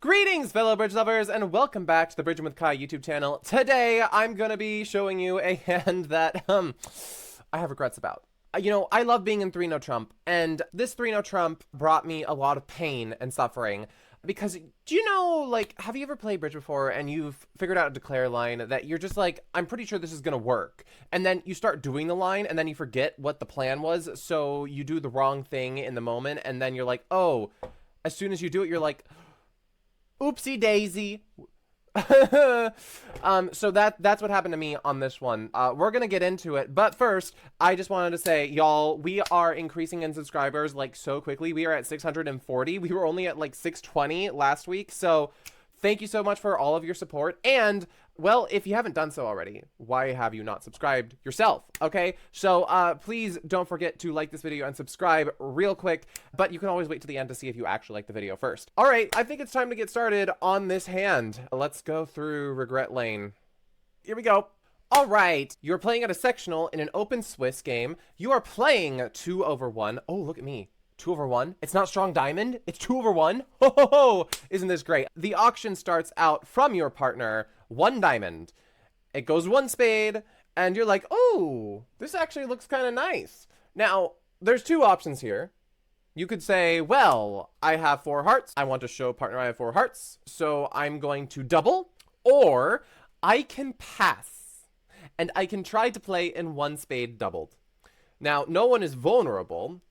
Greetings, fellow bridge lovers, and welcome back to the Bridging with Kai YouTube channel. Today, I'm gonna be showing you a hand that, I have regrets about. I love being in 3-no trump, and this 3-no trump brought me a lot of pain and suffering. Because, have you ever played bridge before and you've figured out a declare line that you're just like, I'm pretty sure this is gonna work. And then you start doing the line and then you forget what the plan was, so you do the wrong thing in the moment, and then you're like, oh, as soon as you do it, you're like, oopsie daisy. So that's what happened to me on this one. We're gonna get into it, but first I just wanted to say, y'all, we are increasing in subscribers like so quickly. We are at 640. We were only at like 620 last week, so thank you so much for all of your support. And well, if you haven't done so already, why have you not subscribed yourself? Okay, so please don't forget to like this video and subscribe real quick, but you can always wait to the end to see if you actually like the video first. All right, I think it's time to get started on this hand. Let's go through regret lane. Here we go. All right, you're playing at a sectional in an open Swiss game. You are playing 2/1. Oh, look at me. 2/1. It's not strong diamond. It's 2/1. Ho ho ho! Isn't this great? The auction starts out from your partner 1 diamond. It goes 1 spade, and you're like, oh, this actually looks kind of nice. Now, there's 2 options here. You could say, well, I have 4 hearts. I want to show partner I have 4 hearts, so I'm going to double. Or I can pass, and I can try to play in 1 spade doubled. Now, no one is vulnerable.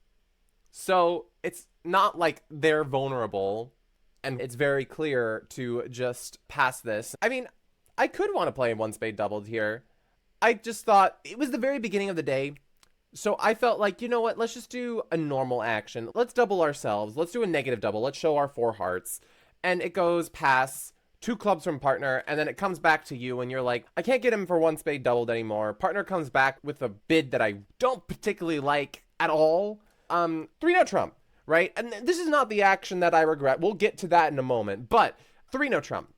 So it's not like they're vulnerable and it's very clear to just pass this. I mean, I could want to play 1 spade doubled here. I just thought it was the very beginning of the day. So I felt like, you know what, let's just do a normal action. Let's double ourselves. Let's do a negative double. Let's show our 4 hearts. And it goes pass, 2 clubs from partner, and then it comes back to you and you're like, I can't get him for 1 spade doubled anymore. Partner comes back with a bid that I don't particularly like at all. 3-no trump, right? And this is not the action that I regret. We'll get to that in a moment, but 3-no trump.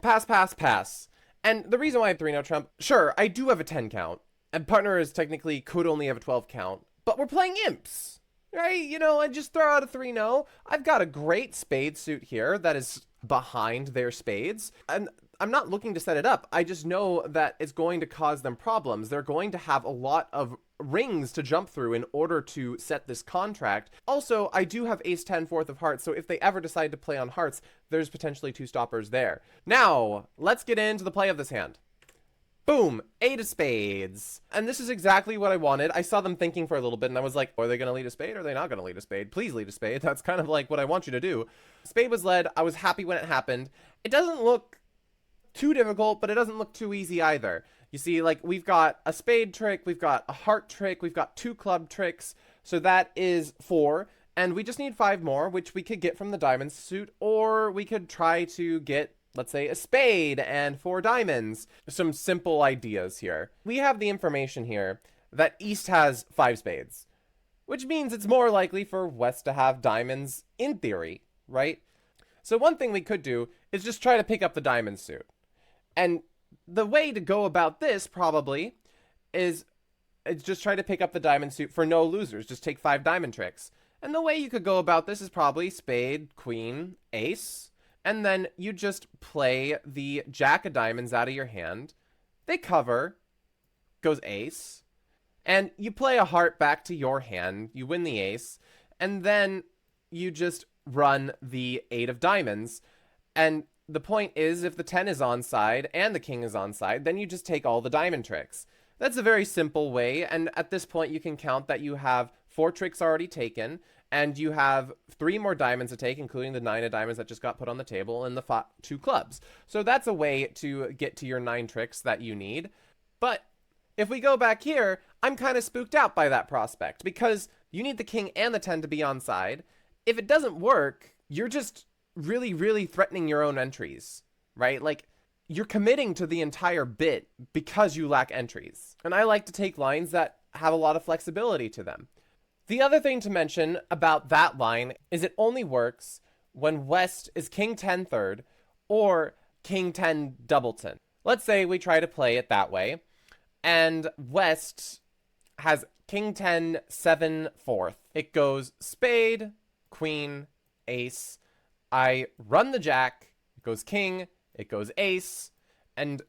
Pass, pass, pass. And the reason why I have 3-no trump, sure, I do have a 10 count, and partner is technically could only have a 12 count, but we're playing imps, right? I just throw out a 3-no. I've got a great spade suit here that is behind their spades, and I'm not looking to set it up. I just know that it's going to cause them problems. They're going to have a lot of rings to jump through in order to set this contract. Also, I do have ace 10 4th of hearts, so if they ever decide to play on hearts, there's potentially 2 stoppers there. Now, let's get into the play of this hand. Boom, 8 of spades. And this is exactly what I wanted. I saw them thinking for a little bit and I was like, are they gonna lead a spade or are they not gonna lead a spade? Please lead a spade. That's kind of like what I want you to do. Spade was led. I was happy when it happened. It doesn't look too difficult, but it doesn't look too easy either. You see, like, we've got a spade trick, we've got a heart trick, we've got 2 club tricks, so that is 4, and we just need 5 more, which we could get from the diamond suit, or we could try to get, let's say, a spade and 4 diamonds. Some simple ideas here. We have the information here that East has 5 spades, which means it's more likely for West to have diamonds in theory, right? So one thing we could do is just try to pick up the diamond suit. And the way to go about this probably is just try to pick up the diamond suit for no losers. Just take 5 diamond tricks. And the way you could go about this is probably spade, queen, ace, and then you just play the jack of diamonds out of your hand. They cover, goes ace, and you play a heart back to your hand. You win the ace, and then you just run the 8 of diamonds. And the point is, if the 10 is onside and the king is onside, then you just take all the diamond tricks. That's a very simple way, and at this point you can count that you have 4 tricks already taken, and you have 3 more diamonds to take, including the 9 of diamonds that just got put on the table and the 2 clubs. So that's a way to get to your 9 tricks that you need. But if we go back here, I'm kind of spooked out by that prospect, because you need the king and the 10 to be onside. If it doesn't work, you're just really, really threatening your own entries, right? Like, you're committing to the entire bit because you lack entries. And I like to take lines that have a lot of flexibility to them. The other thing to mention about that line is it only works when West is king 10 third or king 10 doubleton. Let's say we try to play it that way, and West has king 10 7 4th. It goes spade, queen, ace, I run the jack, it goes king, it goes ace, and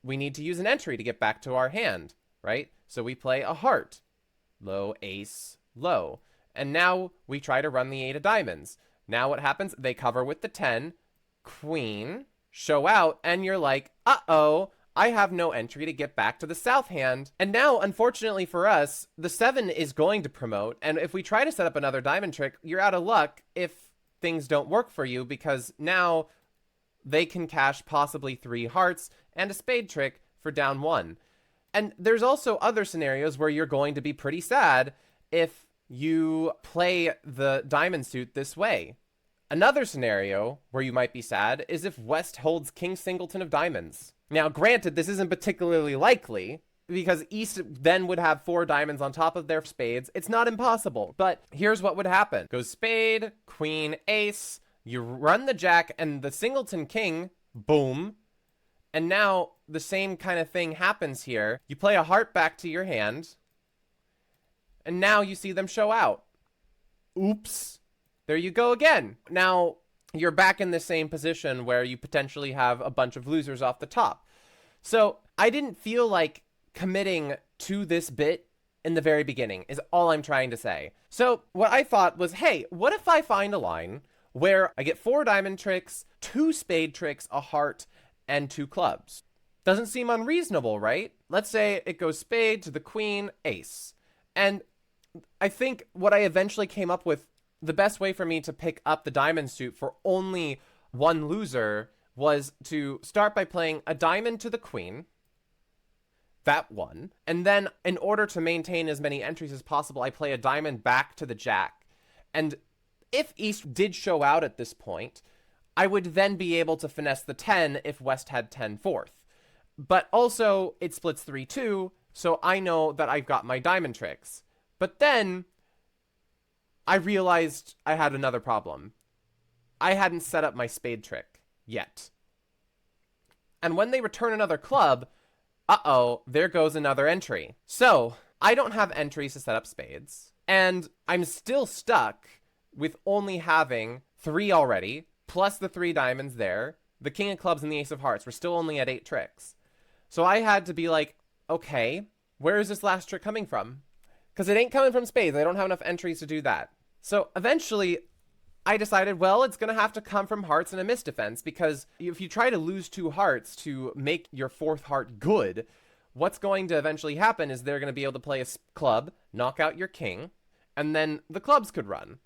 we need to use an entry to get back to our hand, right? So we play a heart, low, ace, low. And now we try to run the 8 of diamonds. Now what happens? They cover with the 10, queen, show out, and you're like, uh-oh, I have no entry to get back to the south hand. And now, unfortunately for us, the 7 is going to promote. And if we try to set up another diamond trick, you're out of luck if things don't work for you, because now they can cash possibly 3 hearts and a spade trick for down 1. And there's also other scenarios where you're going to be pretty sad if you play the diamond suit this way. Another scenario where you might be sad is if West holds King Singleton of diamonds. Now, granted, this isn't particularly likely, because East then would have 4 diamonds on top of their spades. It's not impossible, but here's what would happen. Goes spade, queen, ace, you run the jack and the Singleton king, boom. And now the same kind of thing happens here. You play a heart back to your hand, and now you see them show out. Oops. There you go again. Now you're back in the same position where you potentially have a bunch of losers off the top. So I didn't feel like committing to this bit in the very beginning is all I'm trying to say. So what I thought was, hey, what if I find a line where I get 4 diamond tricks, 2 spade tricks, a heart, and 2 clubs? Doesn't seem unreasonable, right? Let's say it goes spade to the queen, ace. And I think what I eventually came up with, the best way for me to pick up the diamond suit for only 1 loser, was to start by playing a diamond to the queen, that one, and then in order to maintain as many entries as possible, I play a diamond back to the jack. And if East did show out at this point, I would then be able to finesse the 10 if West had 10 fourth. But also, it splits 3-2, so I know that I've got my diamond tricks. But then I realized I had another problem. I hadn't set up my spade trick yet. And when they return another club, uh-oh, there goes another entry. So I don't have entries to set up spades, and I'm still stuck with only having 3 already, plus the 3 diamonds there, the king of clubs and the ace of hearts. We're still only at 8 tricks. So I had to be like, okay, where is this last trick coming from? Because it ain't coming from spades. I don't have enough entries to do that. So eventually, I decided, well, it's going to have to come from hearts and a miss defense, because if you try to lose 2 hearts to make your 4th heart good, what's going to eventually happen is they're going to be able to play a club, knock out your king, and then the clubs could run.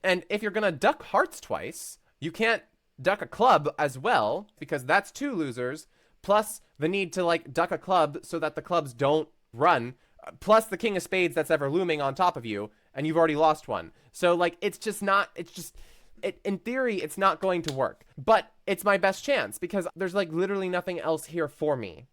And if you're going to duck hearts twice, you can't duck a club as well, because that's 2 losers, plus the need to, like, duck a club so that the clubs don't run, plus the king of spades that's ever looming on top of you, and you've already lost one. So, like, in theory, it's not going to work. But it's my best chance, because there's, like, literally nothing else here for me.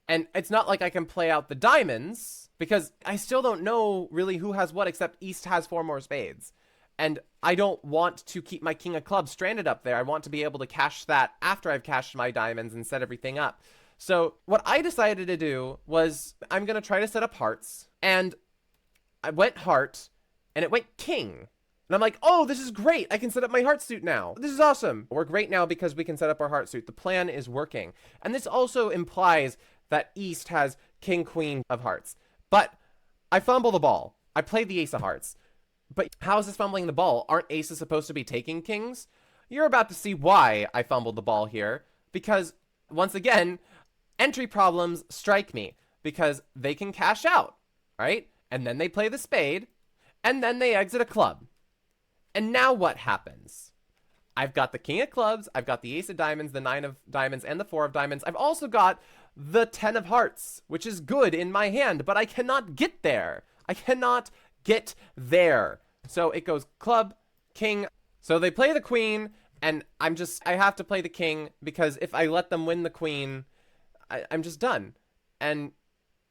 And it's not like I can play out the diamonds, because I still don't know really who has what, except East has 4 more spades. And I don't want to keep my king of clubs stranded up there. I want to be able to cash that after I've cashed my diamonds and set everything up. So what I decided to do was, I'm going to try to set up hearts, and I went heart, and it went king. And I'm like, oh, this is great. I can set up my heart suit now. This is awesome. We're great now because we can set up our heart suit. The plan is working. And this also implies that East has king, queen of hearts. But I fumble the ball. I played the ace of hearts. But how is this fumbling the ball? Aren't aces supposed to be taking kings? You're about to see why I fumbled the ball here. Because, once again, entry problems strike me. Because they can cash out, right? And then they play the spade, and then they exit a club. And now what happens? I've got the king of clubs, I've got the ace of diamonds, the 9 of diamonds, and the 4 of diamonds. I've also got the 10 of hearts, which is good in my hand, but I cannot get there. I cannot get there. So it goes club, king. So they play the queen, and I have to play the king, because if I let them win the queen, I'm just done. And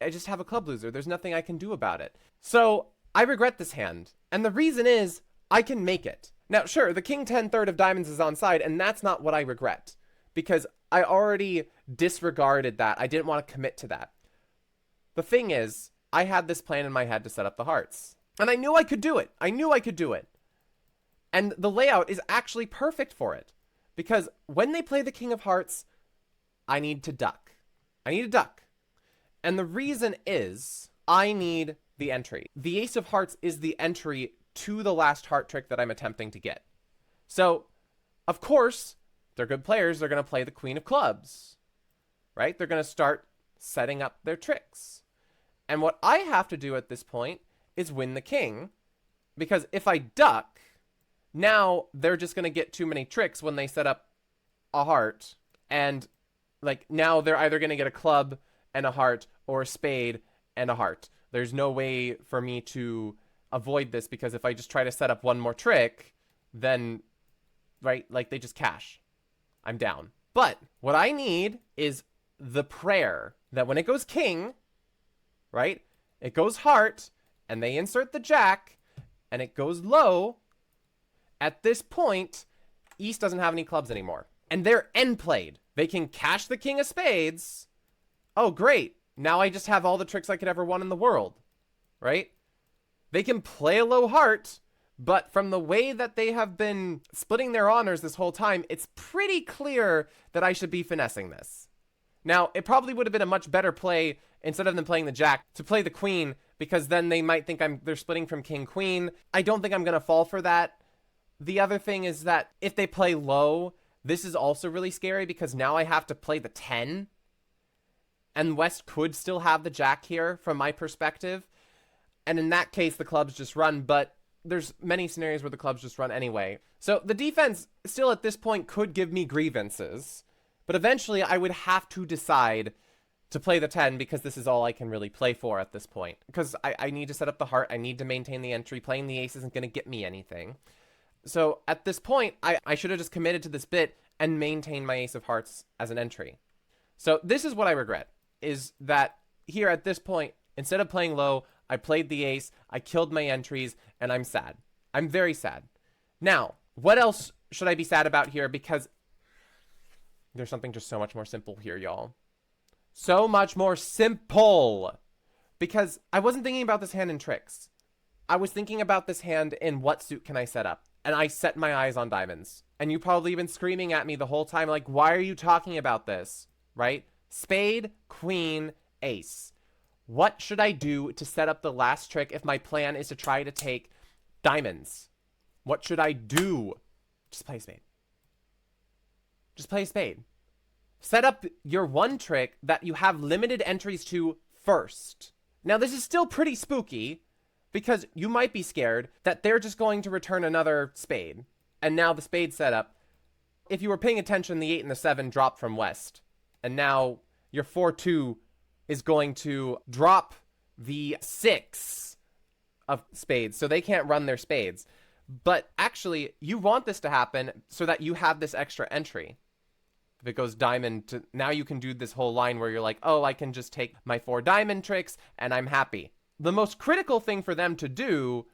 I just have a club loser. There's nothing I can do about it. So I regret this hand. And the reason is, I can make it. Now, sure, the king 10 third of diamonds is on side, and that's not what I regret, because I already disregarded that. I didn't want to commit to that. The thing is, I had this plan in my head to set up the hearts. And I knew I could do it. I knew I could do it. And the layout is actually perfect for it. Because when they play the King of Hearts, I need to duck. I need a duck. And the reason is I need the entry. The Ace of Hearts is the entry to the last heart trick that I'm attempting to get. So, of course, they're good players. They're going to play the Queen of Clubs, right? They're going to start setting up their tricks. And what I have to do at this point is win the king, because if I duck, now they're just going to get too many tricks when they set up a heart. And like now they're either going to get a club and a heart or a spade and a heart. There's no way for me to avoid this, because if I just try to set up one more trick, then, right, like they just cash. I'm down. But what I need is the prayer that when it goes king, right, it goes heart, and they insert the jack, and it goes low. At this point, East doesn't have any clubs anymore. And they're end played. They can cash the king of spades. Oh, great. Now I just have all the tricks I could ever want in the world, right? They can play a low heart, but from the way that they have been splitting their honors this whole time, it's pretty clear that I should be finessing this. Now, it probably would have been a much better play, instead of them playing the jack, to play the queen, because then they might think they're splitting from king-queen. I don't think I'm going to fall for that. The other thing is that if they play low, this is also really scary, because now I have to play the 10. And West could still have the jack here from my perspective. And in that case, the clubs just run, but there's many scenarios where the clubs just run anyway. So the defense still at this point could give me grievances, but eventually I would have to decide to play the 10, because this is all I can really play for at this point. Because I need to set up the heart, I need to maintain the entry, playing the ace isn't going to get me anything. So at this point, I should have just committed to this bit and maintained my ace of hearts as an entry. So this is what I regret, is that here at this point, instead of playing low, I played the ace, I killed my entries, and I'm sad. I'm very sad. Now, what else should I be sad about here? Because there's something just so much more simple here, y'all. So much more simple. Because I wasn't thinking about this hand in tricks. I was thinking about this hand in what suit can I set up? And I set my eyes on diamonds. And you probably been screaming at me the whole time, like, why are you talking about this? Right? Spade, queen, ace. What should I do to set up the last trick if my plan is to try to take diamonds? What should I do? Just play a spade. Just play a spade. Set up your one trick that you have limited entries to first. Now, this is still pretty spooky, because you might be scared that they're just going to return another spade. And now the spade setup, if you were paying attention, the 8 and the 7 drop from West. And now your 4-2 is going to drop the 6 of spades, so they can't run their spades. But actually, you want this to happen so that you have this extra entry. If it goes diamond, to, now you can do this whole line where you're like, oh, I can just take my 4 diamond tricks and I'm happy. The most critical thing for them to do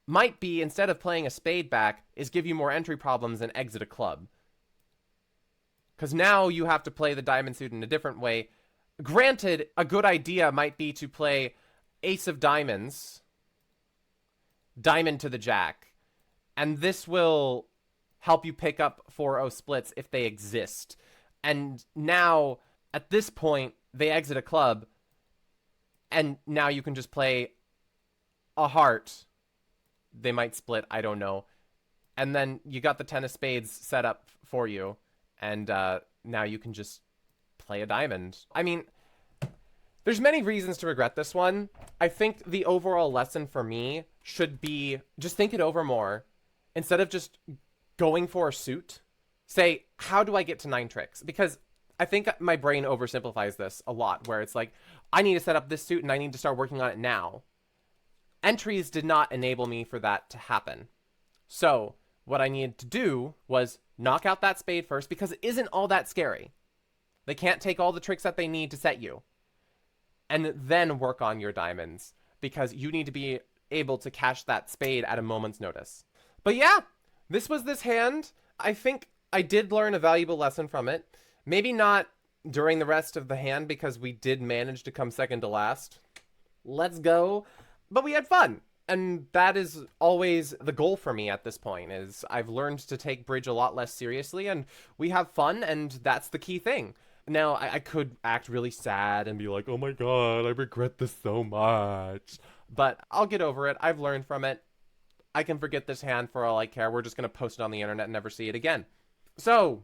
might be, instead of playing a spade back, is give you more entry problems and exit a club. Because now you have to play the diamond suit in a different way. Granted, a good idea might be to play ace of diamonds, diamond to the jack, and this will help you pick up 4-0 splits if they exist. And now, at this point, they exit a club, and now you can just play a heart. They might split, I don't know. And then you got the 10 of spades set up for you, and now you can just play a diamond. I mean, there's many reasons to regret this one. I think the overall lesson for me should be just think it over more. Instead of just going for a suit, say, how do I get to 9 tricks? Because I think my brain oversimplifies this a lot, where it's like, I need to set up this suit and I need to start working on it now. Entries did not enable me for that to happen. So what I needed to do was knock out that spade first, because it isn't all that scary. They can't take all the tricks that they need to set you. And then work on your diamonds, because you need to be able to cash that spade at a moment's notice. But yeah, this was this hand. I think I did learn a valuable lesson from it. Maybe not during the rest of the hand, because we did manage to come second to last. Let's go. But we had fun. And that is always the goal for me at this point, is I've learned to take bridge a lot less seriously, and we have fun, and that's the key thing. Now, I could act really sad and be like, oh my god, I regret this so much. But I'll get over it. I've learned from it. I can forget this hand for all I care. We're just going to post it on the internet and never see it again. So,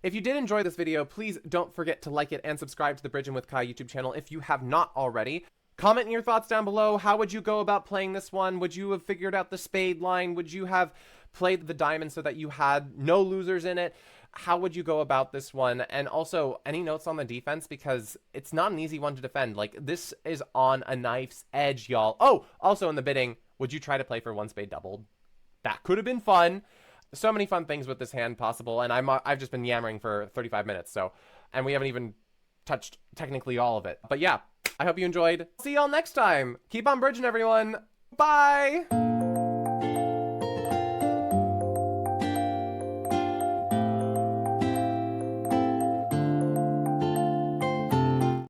if you did enjoy this video, please don't forget to like it and subscribe to the Bridging with Kai YouTube channel if you have not already. Comment your thoughts down below. How would you go about playing this one? Would you have figured out the spade line? Would you have played the diamond so that you had no losers in it? How would you go about this one? And also, any notes on the defense? Because it's not an easy one to defend. Like, this is on a knife's edge, y'all. Oh, also in the bidding, would you try to play for one spade doubled? That could have been fun. So many fun things with this hand possible, and I've just been yammering for 35 minutes, so, and we haven't even touched technically all of it. But yeah, I hope you enjoyed. See y'all next time. Keep on bridging, everyone. Bye.